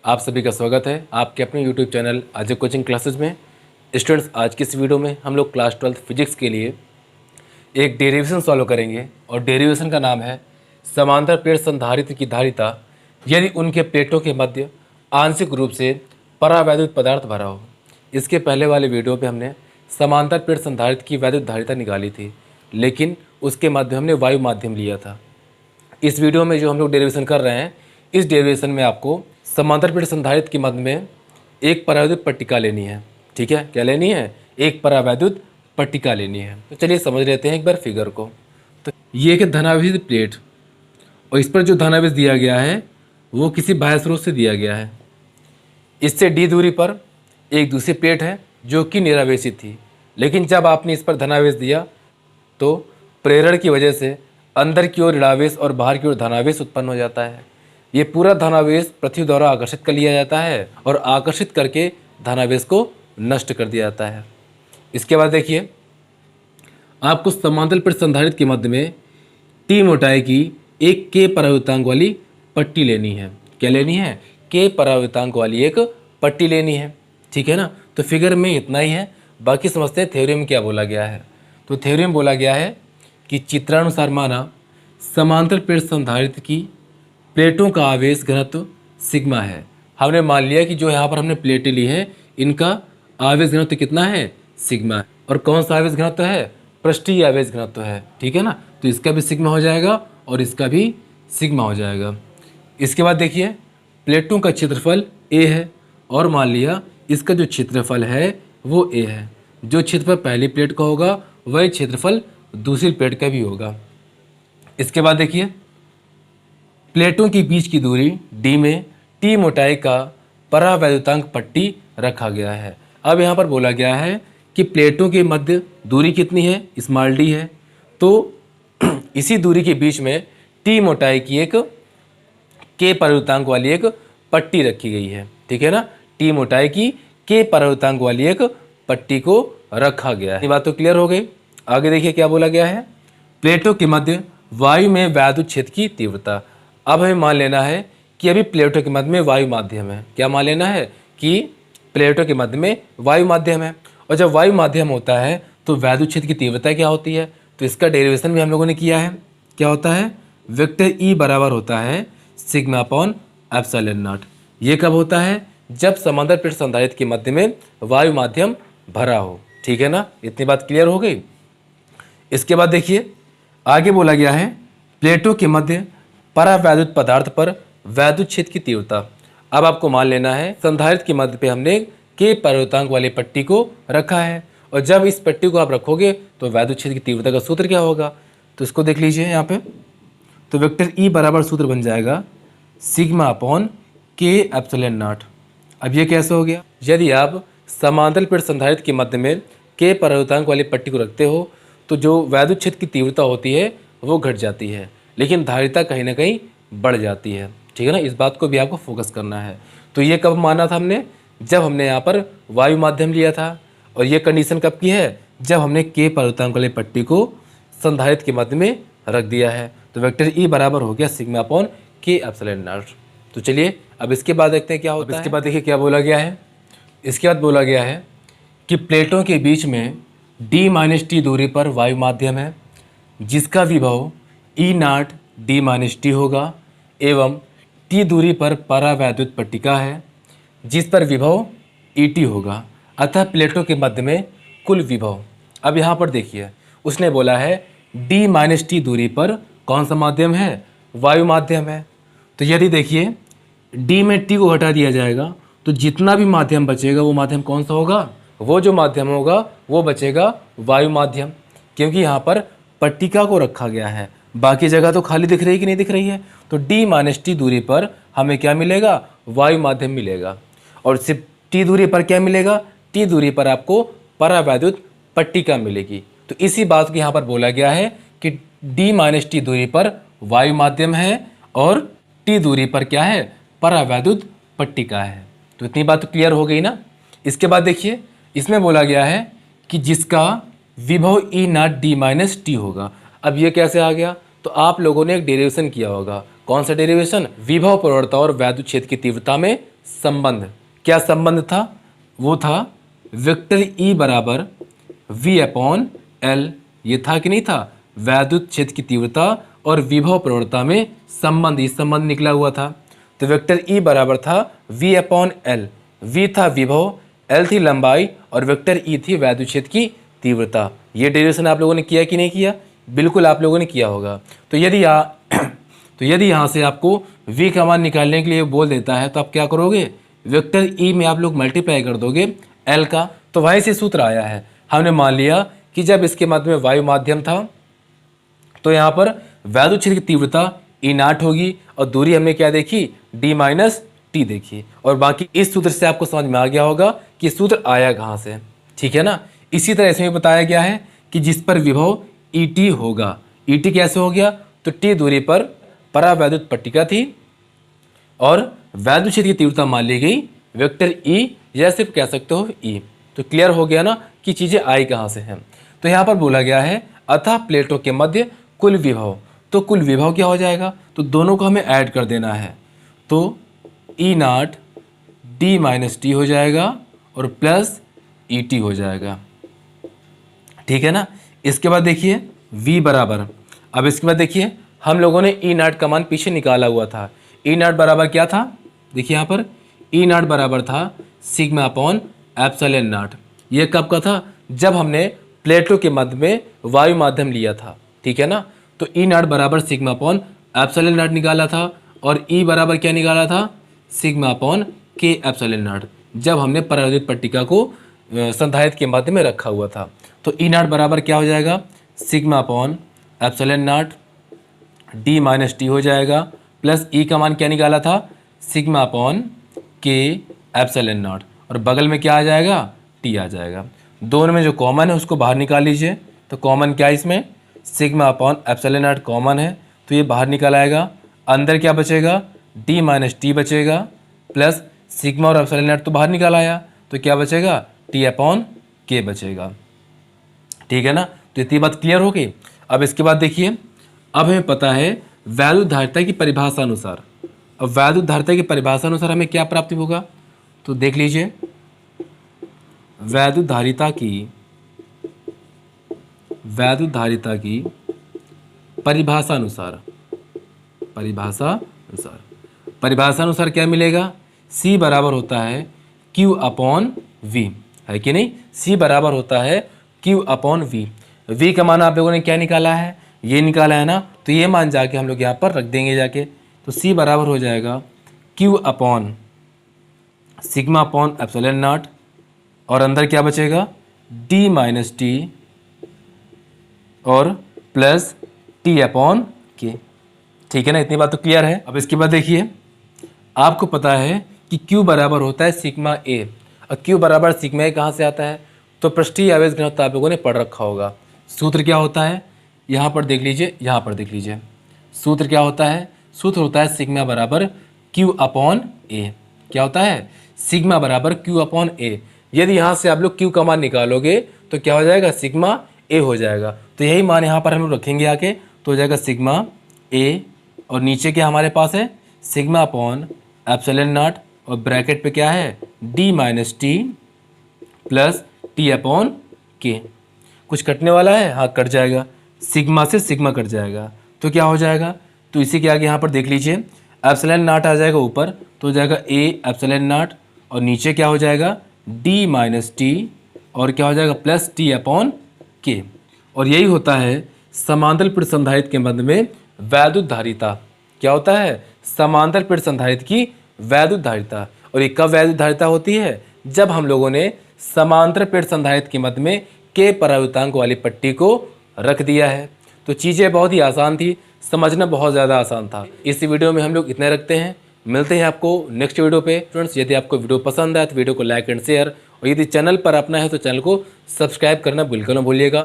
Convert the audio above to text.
आप सभी का स्वागत है आपके अपने YouTube channel Ajay coaching classes में। स्टूडेंट्स, आज की इस वीडियो में हम लोग क्लास 12 फिजिक्स के लिए एक डेरिवेशन सॉल्व करेंगे और डेरिवेशन का नाम है समांतर प्लेट संधारित्र की धारिता यदि उनके प्लेटों के मध्य आंशिक रूप से परावैद्युत पदार्थ भरा हो। इसके पहले वाले वीडियो पे हमने समांतर प्लेट संधारित्र की वैद्युत धारिता निकाली थी, लेकिन उसके मध्य हमने वायु माध्यम लिया था। इस वीडियो में जो हम लोग डेरिवेशन कर रहे हैं, इस डेरिवेशन में आपको समांतर प्लेट संधारित्र के मध्य में एक परावैद्युत पट्टिका लेनी है। ठीक है, क्या लेनी है? एक परावैद्युत पट्टिका लेनी है। तो चलिए समझ लेते हैं एक बार फिगर को। तो ये एक धनावेशित प्लेट और इस पर जो धनावेश दिया गया है वो किसी बाह्य स्रोत से दिया गया है। इससे d दूरी पर एक दूसरी प्लेट है जो कि निरावेशित थी, लेकिन जब आपने इस पर धनावेश दिया तो प्रेरण की वजह से अंदर की ओर ऋणावेश और बाहर की ओर धनावेश उत्पन्न हो जाता है। ये पूरा धनावेश पृथ्वी द्वारा आकर्षित कर लिया जाता है और आकर्षित करके धनावेश को नष्ट कर दिया जाता है। इसके बाद देखिए, आपको समांतर प्लेट संधारित्र के मध्य में टी मोटाई की एक के परावृतांक वाली पट्टी लेनी है। क्या लेनी है? के परावृतांक वाली एक पट्टी लेनी है। ठीक है ना। तो फिगर में इतना ही है, बाकी समझते हैं थ्योरी में क्या बोला गया है। तो थ्योरी में बोला गया है कि चित्रानुसार माना समांतर प्लेट संधारित्र की प्लेटों का आवेश घनत्व सिग्मा है। हमने मान लिया कि जो यहाँ पर हमने प्लेटें ली हैं इनका आवेश घनत्व कितना है? सिग्मा है। और कौन सा आवेश घनत्व है? पृष्ठीय आवेश घनत्व है। ठीक है ना। तो इसका भी सिग्मा हो जाएगा और इसका भी सिग्मा हो जाएगा। इसके बाद देखिए, प्लेटों का क्षेत्रफल ए है और मान लिया इसका जो क्षेत्रफल है वो ए है। जो क्षेत्रफल पहली प्लेट का होगा वही क्षेत्रफल दूसरी प्लेट का भी होगा। इसके बाद देखिए, प्लेटों के बीच की दूरी d में टी मोटाई का परावैद्युतांक पट्टी रखा गया है। अब यहाँ पर बोला गया है कि प्लेटों के मध्य दूरी कितनी है? स्मॉल d है। तो इसी दूरी के बीच में टी मोटाई की एक के परावैद्युतांक वाली एक पट्टी रखी गई है। ठीक है ना। टी मोटाई की के परावैद्युतांक वाली एक पट्टी को रखा गया है। ये बात तो क्लियर हो गई। आगे देखिए क्या बोला गया है, प्लेटों के मध्य वायु में वैद्युत क्षेत्र की तीव्रता। अब हमें मान लेना है कि अभी प्लेटों के मध्य में वायु माध्यम है। क्या मान लेना है? कि प्लेटों के मध्य में वायु माध्यम है, और जब वायु माध्यम होता है तो वैद्युत क्षेत्र की तीव्रता क्या होती है? तो इसका डेरिवेशन भी हम लोगों ने किया है। क्या होता है? वेक्टर ई बराबर होता है सिग्मा अपॉन एप्सिलॉन नॉट। ये कब होता है? जब समांतर प्लेट संधारित्र के मध्य में वायु माध्यम भरा हो। ठीक है ना। इतनी बात क्लियर हो गई। इसके बाद देखिए, आगे बोला गया है प्लेटों के मध्य परावैद्युत पदार्थ पर वैद्युत क्षेत्र की तीव्रता। अब आपको मान लेना है संधारित्र के मध्य पे हमने के परावैद्युतांक वाली पट्टी को रखा है, और जब इस पट्टी को आप रखोगे तो वैद्युत क्षेत्र की तीव्रता का सूत्र क्या होगा? तो इसको देख लीजिए यहाँ पे। तो वेक्टर ई बराबर सूत्र बन जाएगा सिग्मा अपॉन के एप्सिलॉन नॉट। अब ये कैसे हो गया? यदि आप समांतर प्लेट संधारित्र के मध्य में के परावैद्युतांक वाली पट्टी को रखते हो तो जो वैद्युत क्षेत्र की तीव्रता होती है वो घट जाती है, लेकिन धारिता कहीं ना कहीं बढ़ जाती है। ठीक है ना। इस बात को भी आपको फोकस करना है। तो ये कब माना था हमने? जब हमने यहाँ पर वायु माध्यम लिया था। और ये कंडीशन कब की है? जब हमने के परावैद्युतांक वाली पट्टी को संधारित्र के मध्य में रख दिया है। तो वेक्टर ई बराबर हो गया सिग्मा अपॉन के एप्सिलॉन नॉट। तो चलिए अब इसके बाद देखते हैं क्या होता है। इसके बाद देखिए क्या बोला गया है। इसके बाद बोला गया है कि प्लेटों के बीच में d माइनस टी दूरी पर वायु माध्यम है जिसका विभव ई नॉट डी माइनस टी होगा, एवं टी दूरी पर परावैद्युत पट्टिका है जिस पर विभव ई टी होगा। अतः प्लेटों के मध्य में कुल विभव। अब यहाँ पर देखिए, उसने बोला है d माइनस टी दूरी पर कौन सा माध्यम है? वायु माध्यम है। तो यदि देखिए d में t को हटा दिया जाएगा तो जितना भी माध्यम बचेगा वो माध्यम कौन सा होगा? वो जो माध्यम होगा वो बचेगा वायु माध्यम, क्योंकि यहाँ पर पट्टिका को रखा गया है। बाकी जगह तो खाली दिख रही है कि नहीं दिख रही है? तो d माइनस टी दूरी पर हमें क्या मिलेगा? वायु माध्यम मिलेगा। और सिर्फ t दूरी पर क्या मिलेगा? t दूरी पर आपको परावैद्युत पट्टिका मिलेगी। तो इसी बात को यहाँ पर बोला गया है कि d माइनस टी दूरी पर वायु माध्यम है और t दूरी पर क्या है? परावैद्युत पट्टिका है। तो इतनी बात तो क्लियर हो गई ना। इसके बाद देखिए, इसमें बोला गया है कि जिसका विभव ई नॉट डी माइनस टी होगा। अब ये कैसे आ गया? तो आप लोगों ने एक डेरिवेशन किया होगा। कौन सा डेरिवेशन? विभव प्रवणता और वैद्युत क्षेत्र की तीव्रता में संबंध। क्या संबंध था? वो था वेक्टर ई बराबर वी अपॉन एल। ये था कि नहीं था? वैद्युत क्षेत्र की तीव्रता और विभव प्रवणता में संबंध, ये संबंध निकला हुआ था। तो वेक्टर ई बराबर था वी अपॉन एल। वी था विभव, एल थी लंबाई और वेक्टर ई थी वैद्युत क्षेत्र की तीव्रता। ये डेरिवेशन आप लोगों ने किया कि नहीं किया? बिल्कुल आप लोगों ने किया होगा। तो यदि यहाँ से आपको v का मान निकालने के लिए बोल देता है तो आप क्या करोगे? वेक्टर ई में आप लोग मल्टीप्लाई कर दोगे l का। तो वहीं से सूत्र आया है। हमने मान लिया कि जब इसके मध्य में वायु माध्यम था तो यहाँ पर वैद्युत क्षेत्र की तीव्रता ई नाट होगी और दूरी हमने क्या देखी? d माइनस टी देखी। और बाकी इस सूत्र से आपको समझ में आ गया होगा कि सूत्र आया कहाँ से, ठीक है ना। इसी तरह इसमें बताया गया है कि जिस पर विभव ईटी होगा। ईटी कैसे हो गया? तो टी दूरी पर परावैद्युत पट्टिका थी और वैद्युत क्षेत्र की तीव्रता मान ली गई वेक्टर ई, या सिर्फ कह सकते हो ई। तो क्लियर हो गया ना कि चीज़ें आई कहाँ से हैं। तो यहाँ पर बोला गया है अतः प्लेटों के मध्य कुल विभव। तो कुल विभव क्या हो जाएगा? तो दोनों को हमें ऐड कर देना है। तो ई नाट डी माइनस टी हो जाएगा और प्लस ई टी हो जाएगा, ठीक है ना। इसके बाद देखिए v बराबर, अब इसके बाद देखिए हम लोगों ने ई नाट का मान पीछे निकाला हुआ था। ई नाट बराबर क्या था? देखिए यहाँ पर ई नाट बराबर था सिग्मा अपॉन एप्सिलॉन नाट। ये कब का था? जब हमने प्लेटों के मध्य में वायु माध्यम लिया था, ठीक है ना। तो ई नाट बराबर सिग्मा अपॉन एप्सिलॉन नाट निकाला था और ई बराबर क्या निकाला था? सिग्मा अपॉन के एप्सिलॉन नाट, जब हमने परावैद्युत पट्टिका को संधारित्र के मध्य में रखा हुआ था। तो ई नाट बराबर क्या हो जाएगा? सिग्मा अपॉन एप्सिलॉन नाट डी माइनस टी हो जाएगा, प्लस ई का मान क्या निकाला था? सिग्मा अपॉन के एप्सिलॉन नाट, और बगल में क्या आ जाएगा? टी आ जाएगा। दोनों में जो कॉमन है उसको बाहर निकाल लीजिए। तो कॉमन क्या है इसमें? सिग्मा अपॉन एप्सिलॉन नाट कॉमन है तो ये बाहर निकल आएगा। अंदर क्या बचेगा? डी माइनस टी बचेगा, प्लस सिग्मा और एप्सिलॉन नाट तो बाहर निकाल आया तो क्या बचेगा? टी अपॉन के बचेगा, ठीक है ना। तो इतनी बात क्लियर हो गई। अब इसके बाद देखिए, अब हमें पता है वैद्युत धारिता की परिभाषा अनुसार। अब वैद्युत धारिता की परिभाषा अनुसार हमें क्या प्राप्ति होगा? तो देख लीजिए, वैद्युत धारिता की परिभाषा अनुसार क्या मिलेगा? C बराबर होता है Q अपॉन V, है कि नहीं। C बराबर होता है Q अपॉन V। V का मान आप लोगों ने क्या निकाला है? ये निकाला है ना। तो ये मान जाके हम लोग यहाँ पर रख देंगे जाके। तो C बराबर हो जाएगा Q upon sigma upon epsilon not, और अंदर क्या बचेगा? D माइनस टी और प्लस टी अपॉन के, ठीक है ना। इतनी बात तो क्लियर है। अब इसके बाद देखिए, आपको पता है कि Q बराबर होता है सिग्मा ए, और Q बराबर सिग्मा ए कहाँ से आता है? तो पृष्ठीय आवेश घनत्व आप लोगों ने पढ़ रखा होगा। सूत्र क्या होता है? यहाँ पर देख लीजिए, सूत्र क्या होता है? सूत्र होता है सिग्मा बराबर Q अपॉन ए। क्या होता है? सिग्मा बराबर Q अपॉन ए। यदि यहाँ से आप लोग Q का मान निकालोगे तो क्या हो जाएगा? सिग्मा ए हो जाएगा। तो यही मान यहाँ पर हम लोग रखेंगे आके, तो हो जाएगा सिग्मा ए, और नीचे क्या हमारे पास है? सिग्मा अपॉन एप्सिलॉन नॉट, और ब्रैकेट पे क्या है? D minus T plus T upon के। कुछ कटने वाला है? हाँ, कट जाएगा। सिग्मा से सिग्मा कट जाएगा तो क्या हो जाएगा? तो इसी के आगे यहाँ पर देख लीजिए, एप्सिलॉन नॉट आ जाएगा ऊपर तो हो जाएगा ए एप्सिलॉन नॉट, और नीचे क्या हो जाएगा? डी माइनस टी, और क्या हो जाएगा? प्लस टी अपॉन के। और यही होता है समांतर पृष्ठ संधारित्र के मध्य में वैद्युत धारिता। क्या होता है? समांतर पृष्ठ संधारित्र की वैद्युत धारिता। और ये कब वैद्युत धारिता होती है? जब हम लोगों ने समांतर पृष्ठ संधारित्र के मध्य में के परावृतांक वाली पट्टी को रख दिया है। तो चीज़ें बहुत ही आसान थी, समझना बहुत ज़्यादा आसान था। इस वीडियो में हम लोग इतना रखते हैं, मिलते हैं आपको नेक्स्ट वीडियो पे। फ्रेंड्स, यदि आपको वीडियो पसंद आए तो वीडियो को लाइक एंड शेयर, और यदि चैनल पर अपना है तो चैनल को सब्सक्राइब करना बिल्कुल न भूलिएगा।